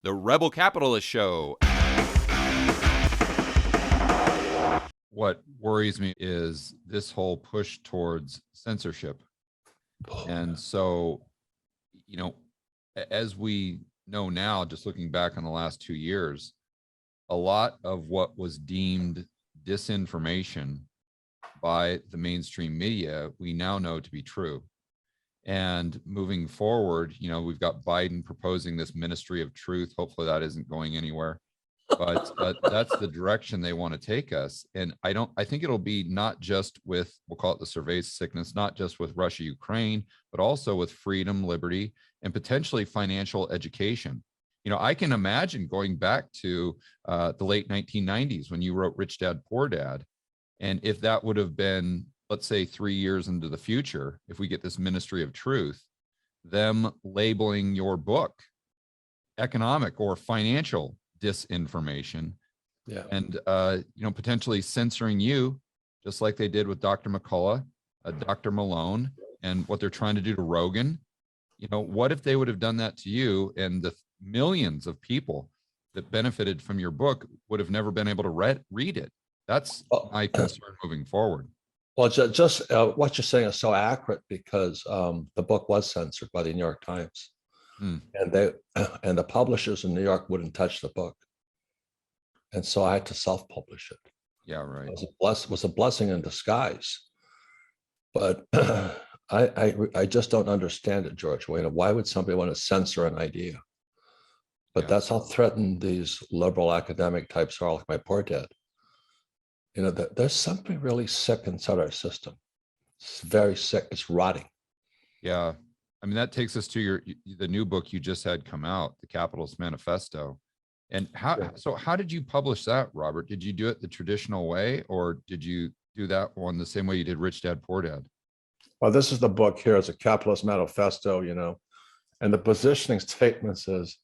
The Rebel Capitalist Show. What worries me is this whole push towards censorship. And so, as we know now, just looking back on the last 2 years, a lot of what was deemed disinformation by the mainstream media, we now know to be true. And moving forward, we've got Biden proposing this ministry of truth. Hopefully that isn't going anywhere, but that's the direction they want to take us. And I think it'll be not just with, we'll call it the surveillance sickness, not just with Russia, Ukraine, but also with freedom, liberty, and potentially financial education. I can imagine going back to the late 1990s when you wrote Rich Dad, Poor Dad. And if that would have been, let's say 3 years into the future, if we get this ministry of truth, them labeling your book economic or financial disinformation, and potentially censoring you, just like they did with Dr. McCullough, Dr. Malone, and what they're trying to do to Rogan. What if they would have done that to you, and the millions of people that benefited from your book would have never been able to read it? That's my concern moving forward. Well, just what you're saying is so accurate, because the book was censored by the New York Times, and the publishers in New York wouldn't touch the book, and so I had to self-publish it. Yeah, right. It was a blessing in disguise, but I just don't understand it, George. Why would somebody want to censor an idea? But that's how threatened these liberal academic types are, like my poor dad. There's something really sick inside our system. It's very sick. It's rotting. Yeah. I mean, that takes us to the new book you just had come out, the Capitalist Manifesto. And how did you publish that, Robert? Did you do it the traditional way, or did you do that one the same way you did Rich Dad, Poor Dad? Well, this is the book here. It's a Capitalist Manifesto, and the positioning statement says,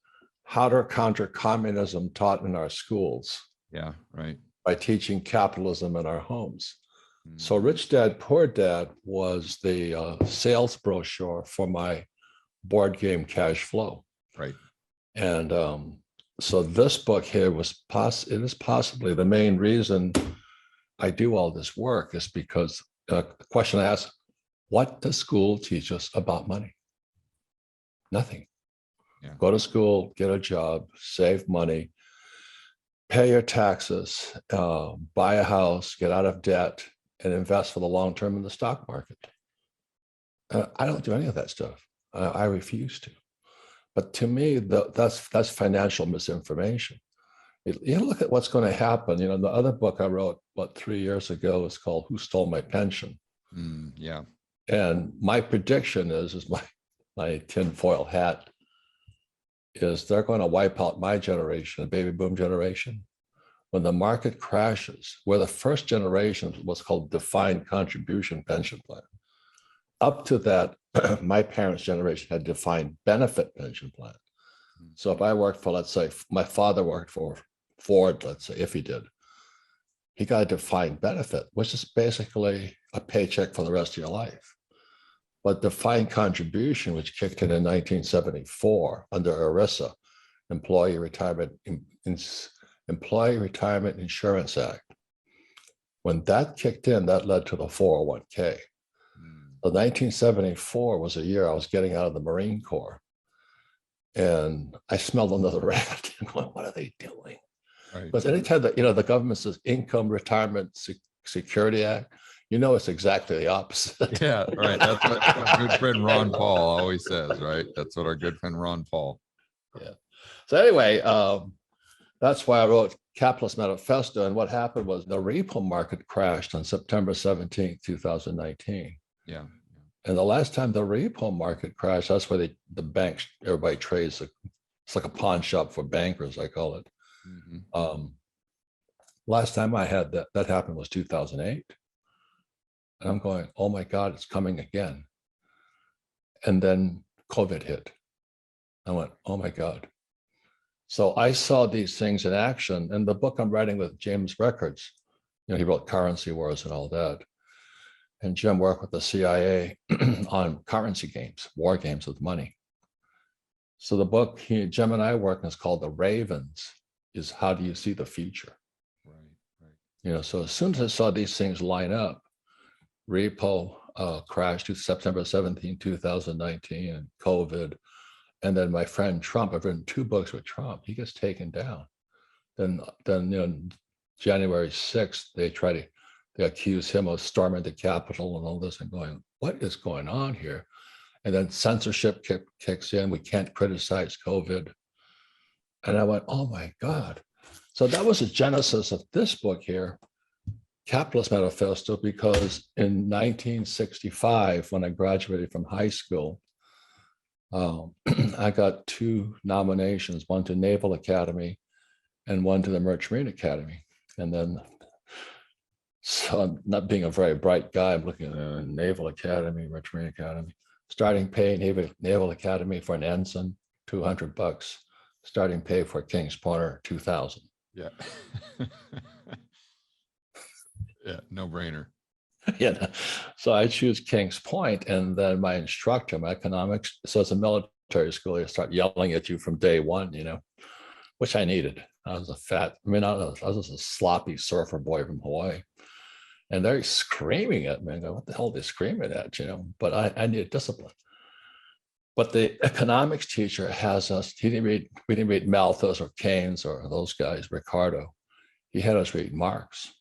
how to counter communism taught in our schools. Yeah, right. By teaching capitalism in our homes. So Rich Dad, Poor Dad was the sales brochure for my board game Cash Flow. Right. And so this book here it is possibly the main reason I do all this work, is because the question I ask, what does school teach us about money? Nothing. Yeah. Go to school, get a job, save money, pay your taxes, buy a house, get out of debt, and invest for the long term in the stock market. I don't do any of that stuff. I refuse to. But to me, that's financial misinformation. Look at what's going to happen. The other book I wrote, 3 years ago, is called Who Stole My Pension? Yeah. And my prediction is my tinfoil hat, is they're going to wipe out my generation, the baby boom generation. When the market crashes, where the first generation was called defined contribution pension plan. Up to that, my parents' generation had defined benefit pension plan. So if I worked for, let's say, my father worked for Ford, let's say, if he did, he got a defined benefit, which is basically a paycheck for the rest of your life. But defined contribution, which kicked in 1974 under ERISA, Employee Retirement Insurance Act. When that kicked in, that led to the 401k. So 1974 was a year I was getting out of the Marine Corps, and I smelled another rat. What are they doing? Right. Because anytime that the government says Income Retirement Security Act, it's exactly the opposite. Yeah, right. That's what our good friend Ron Paul always says, right? That's what our good friend Ron Paul. Yeah. So anyway, that's why I wrote Capitalist Manifesto. And what happened was the repo market crashed on September 17th, 2019. Yeah. And the last time the repo market crashed, that's where the banks, everybody trades. It's like a pawn shop for bankers, I call it. Last time I had that happened was 2008. And I'm going, oh my God, it's coming again. And then COVID hit. I went, oh my God. So I saw these things in action. And the book I'm writing with James Rickards, he wrote Currency Wars and all that. And Jim worked with the CIA on currency games, war games with money. So the book Jim and I work on is called The Ravens, is how do you see the future? Right. So as soon as I saw these things line up, repo crashed to September 17, 2019, and COVID. And then my friend Trump, I've written 2 books with Trump, he gets taken down. Then January 6th, they accuse him of storming the Capitol and all this, and going, what is going on here? And then censorship kicks in. We can't criticize COVID. And I went, oh my God. So that was the genesis of this book here, Capitalist Manifesto, because in 1965, when I graduated from high school, I got 2 nominations, one to Naval Academy and one to the Merchant Marine Academy. And then, so I'm not being a very bright guy, I'm looking at Naval Academy, Merchant Marine Academy. Starting pay, Naval Academy for an ensign, $200. Starting pay for King's Pointer, $2,000. Yeah. Yeah, no brainer. Yeah. So I choose King's Point, and then my instructor, my economics, so it's a military school, they start yelling at you from day one, which I needed. I was I was a sloppy surfer boy from Hawaii. And they're screaming at me. I go, what the hell are they screaming at? But I needed discipline. But the economics teacher has us, we didn't read Malthus or Keynes or those guys, Riccardo. He had us read Marx.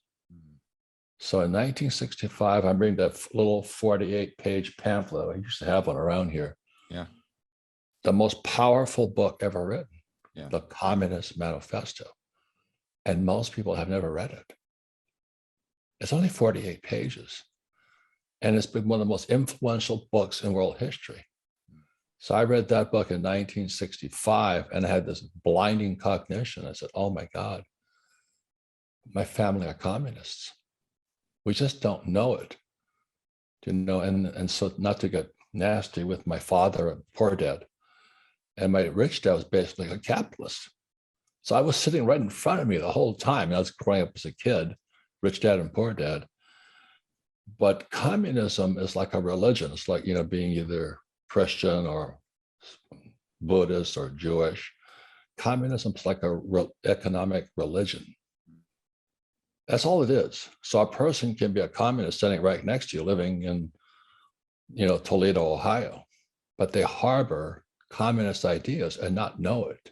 So in 1965, I'm reading that little 48-page pamphlet. I used to have one around here. Yeah. The most powerful book ever written, Yeah. the Communist Manifesto. And most people have never read it. It's only 48 pages. And it's been one of the most influential books in world history. So I read that book in 1965, and I had this blinding cognition. I said, oh my God, my family are communists. We just don't know it. And so not to get nasty with my father and poor dad. And my rich dad was basically a capitalist. So I was sitting right in front of me the whole time. I was growing up as a kid, rich dad and poor dad. But communism is like a religion. It's like, being either Christian or Buddhist or Jewish. Communism is like a economic religion. That's all it is. So a person can be a communist standing right next to you, living in, Toledo, Ohio, but they harbor communist ideas and not know it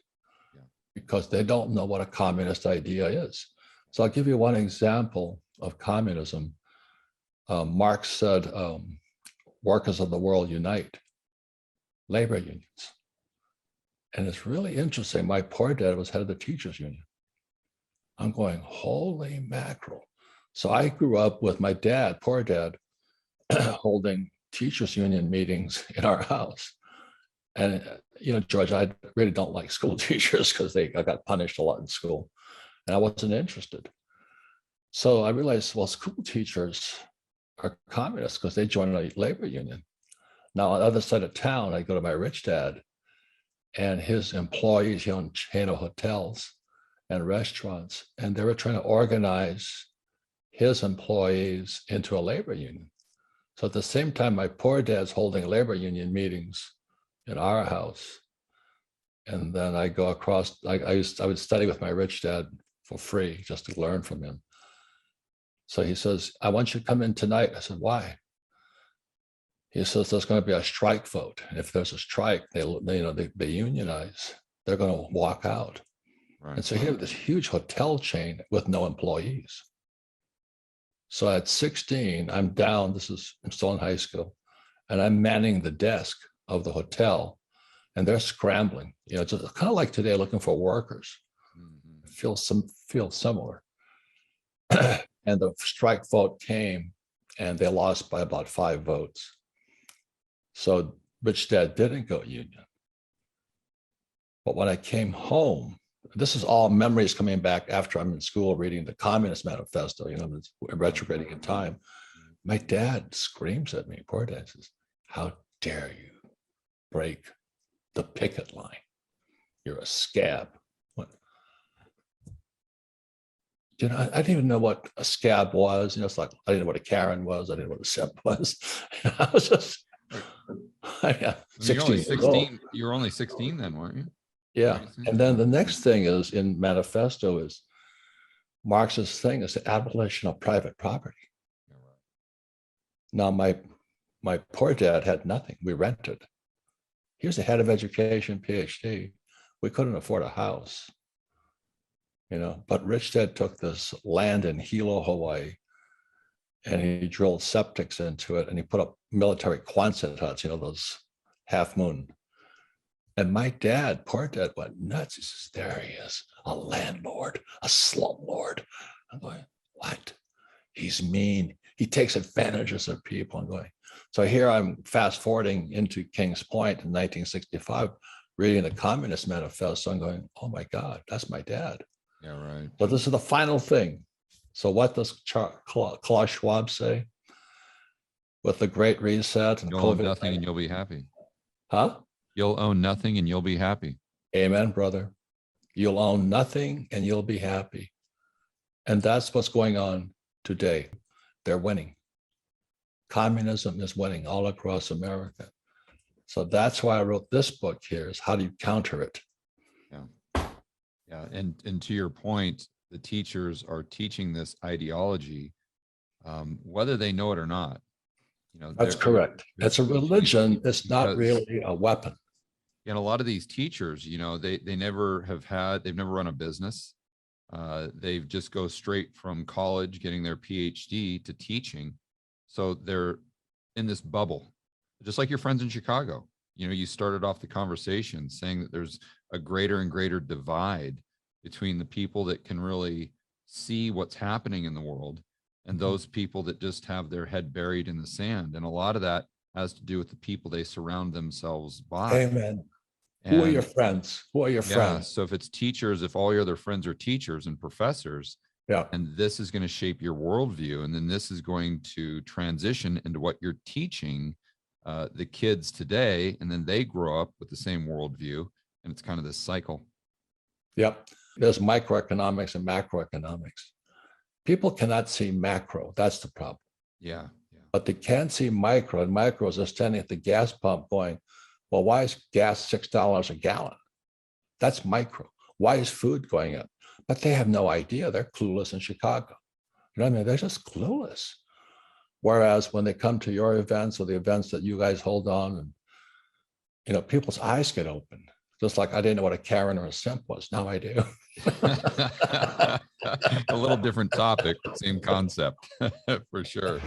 because they don't know what a communist idea is. So I'll give you one example of communism. Marx said, workers of the world unite, labor unions. And it's really interesting. My poor dad was head of the teachers union. I'm going, holy mackerel. So I grew up with my dad, poor dad, holding teachers union meetings in our house. And, George, I really don't like school teachers because I got punished a lot in school and I wasn't interested. So I realized, well, school teachers are communists because they join a labor union. Now, on the other side of town, I go to my rich dad and his employees, he owned chain of hotels and restaurants, and they were trying to organize his employees into a labor union. So at the same time, my poor dad's holding labor union meetings in our house. And then I go across, I would study with my rich dad for free just to learn from him. So he says, I want you to come in tonight. I said, why? He says, there's going to be a strike vote. And if there's a strike, they unionize. They're going to walk out. Right. And so he had this huge hotel chain with no employees. So at 16, I'm still in high school, and I'm manning the desk of the hotel, and they're scrambling. It's kind of like today looking for workers. Mm-hmm. Feel similar. And the strike vote came, and they lost by about 5 votes. So rich dad didn't go union. But when I came home, this is all memories coming back after I'm in school reading the Communist Manifesto, it's retrograding in time. My dad screams at me, poor dad says, how dare you break the picket line? You're a scab. What? I didn't even know what a scab was. It's like, I didn't know what a Karen was. I didn't know what a simp was. I was just, Yeah, I mean, you're 16 only years old. 16. You were only 16 then, weren't you? Yeah. Right. And then the next thing is in Manifesto is Marx's thing is the abolition of private property. Yeah, right. Now, my poor dad had nothing. We rented. He was the head of education, PhD. We couldn't afford a house, but Rich Dad took this land in Hilo, Hawaii, and he drilled septics into it, and he put up military Quonset huts, those half moon. And my dad, poor dad, went nuts. He says, there he is, a landlord, a slumlord. I'm going, what? He's mean. He takes advantages of people. I'm going, so here I'm fast forwarding into King's Point in 1965, reading the Communist Manifesto. I'm going, oh my God, that's my dad. Yeah, right. So this is the final thing. So what does Klaus Schwab say? With the Great Reset and You'll own COVID, nothing and you'll be happy. huh? You'll own nothing and you'll be happy. Amen, brother. You'll own nothing and you'll be happy. And that's what's going on today. They're winning. Communism is winning all across America. So that's why I wrote this book here, is how do you counter it? Yeah. Yeah. And to your point, the teachers are teaching this ideology, whether they know it or not. That's correct. It's a religion. It's not really a weapon. And a lot of these teachers, they've never run a business. They just go straight from college, getting their PhD, to teaching. So they're in this bubble, just like your friends in Chicago. You started off the conversation saying that there's a greater and greater divide between the people that can really see what's happening in the world and those people that just have their head buried in the sand. And a lot of that has to do with the people they surround themselves by. Amen. Who are your friends? Who are your friends? So if it's teachers, if all your other friends are teachers and professors, yeah, and this is going to shape your worldview, and then this is going to transition into what you're teaching the kids today, and then they grow up with the same worldview, and it's kind of this cycle. Yep. There's microeconomics and macroeconomics. People cannot see macro. That's the problem. Yeah. But they can see micro, and micros are standing at the gas pump going, well, why is gas $6 a gallon? That's micro. Why is food going up? But they have no idea. They're clueless in Chicago. You know what I mean? They're just clueless. Whereas when they come to your events or the events that you guys hold on, and people's eyes get open. Just like I didn't know what a Karen or a simp was. Now I do. A little different topic, same concept, for sure.